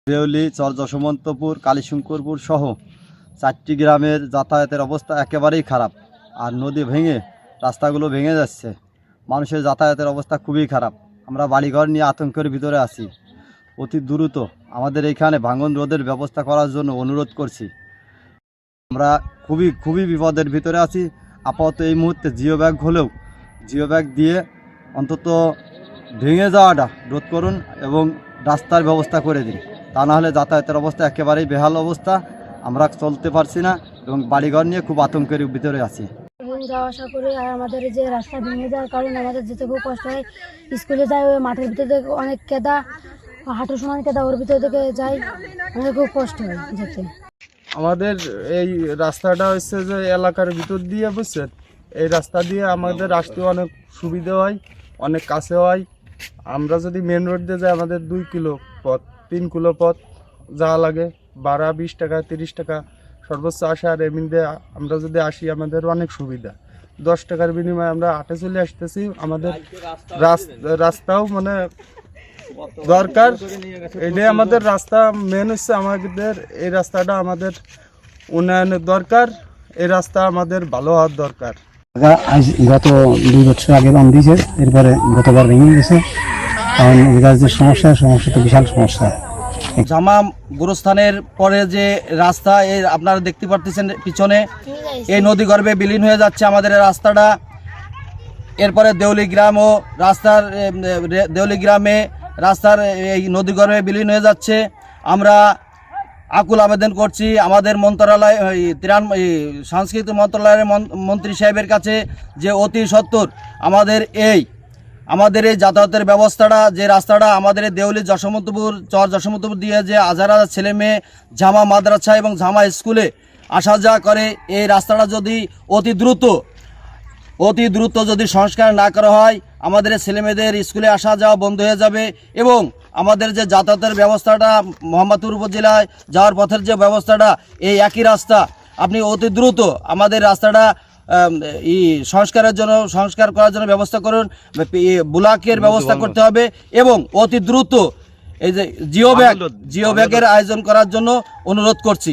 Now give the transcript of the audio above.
দেউলি, চর যশবন্তপুর, কালীশঙ্করপুর সহ 4টি গ্রামের যাতায়াতের অবস্থা একেবারেই খারাপ। আর নদী ভেঙে রাস্তাগুলো ভেঙে যাচ্ছে, মানুষের যাতায়াতের অবস্থা খুবই খারাপ। আমরা বাড়িঘর নিয়ে আতঙ্কের ভিতরে আছি। অতি দ্রুত আমাদের এইখানে ভাঙন রোধের ব্যবস্থা করার জন্য অনুরোধ করছি। আমরা খুবই বিপদের ভিতরে আছি। আপাতত এই মুহূর্তে জিও ব্যাগ হলেও জিও ব্যাগ দিয়ে অন্তত ভেঙে যাওয়াটা রোধ করুন এবং রাস্তার ব্যবস্থা করে দিন। তা নাহলে যাতায়াতের অবস্থা একেবারেই বেহাল অবস্থা, আমরা চলতে পারছি না এবং বাড়িঘর নিয়ে খুব আতঙ্কের ভিতরে আছি। যাওয়া আসা করি, আর আমাদের যে রাস্তা ভেঙে যাওয়ার কারণে আমাদের যেতে খুব কষ্ট হয়। স্কুলে যাই ওই মাঠের ভিতর থেকে অনেক কেদা, হাঁটু সমান কেদা, ওর ভিতর থেকে যাই, আমাদের খুব কষ্ট হয় যেতে। আমাদের এই রাস্তাটা হচ্ছে যে এলাকার ভিতর দিয়ে, বুঝছেন, এই রাস্তা দিয়ে আমাদের আসতে অনেক সুবিধা হয়, অনেক কাছে হয়। আমরা যদি মেন রোড দিয়ে যাই আমাদের 2 কিলো পথ, 3 কিলো পথ যাওয়া লাগে, ভাড়া 20 টাকা 30 টাকা সর্বোচ্চ আসে। আর এমনিতে আমরা যদি আসি আমাদের অনেক সুবিধা, 10 টাকার বিনিময়ে আমরা হাটে চলে আসতেছি। আমাদের রাস্তাও মানে দরকার, এটাই আমাদের রাস্তা মেন হচ্ছে। আমাদের এই রাস্তাটা আমাদের উন্নয়নের দরকার, এই রাস্তা আমাদের ভালো হওয়ার দরকার। গত 2 বছর আগে বান দিয়েছে, এরপরে গতবার ভেঙে গেছে। কারণ এবার যে সমস্যা তো বিশাল সমস্যা। জামা গোরস্থানের পরে যে রাস্তা, এই আপনারা দেখতে পাচ্ছেন পিছনে, এই নদী গর্ভে বিলীন হয়ে যাচ্ছে আমাদের এই রাস্তাটা। এরপরে দেউলি গ্রাম ও দেউলি গ্রামে রাস্তার এই নদী গর্ভে বিলীন হয়ে যাচ্ছে। আমরা আকুল আবেদন করছি আমাদের মন্ত্রণালয়, সংস্কৃতি মন্ত্রণালয়ের মন্ত্রী সাহেবের কাছে যে অতি সত্বর আমাদের এই যাতায়াতের ব্যবস্থাটা, যে রাস্তাটা আমাদের দেউলি যশবন্তপুর, চর যশবন্তপুর দিয়ে যে হাজার ছেলে মেয়ে জামা মাদ্রাসা এবং জামা স্কুলে আসা যাওয়া করে, এই রাস্তাটা যদি অতি দ্রুত যদি সংস্কার না করা হয়, আমাদের ছেলেমেয়েদের স্কুলে আসা যাওয়া বন্ধ হয়ে যাবে। এবং আমাদের যে যাতায়াতের ব্যবস্থাটা, মোহাম্মদপুর উপজেলায় যাওয়ার পথের যে ব্যবস্থাটা, এই একই রাস্তা, আপনি অতি দ্রুত আমাদের রাস্তাটা সংস্কার করার জন্য ব্যবস্থা করুন। ব্লকের ব্যবস্থা করতে হবে এবং অতি দ্রুত এই যে জিও ব্যাগের আয়োজন করার জন্য অনুরোধ করছি।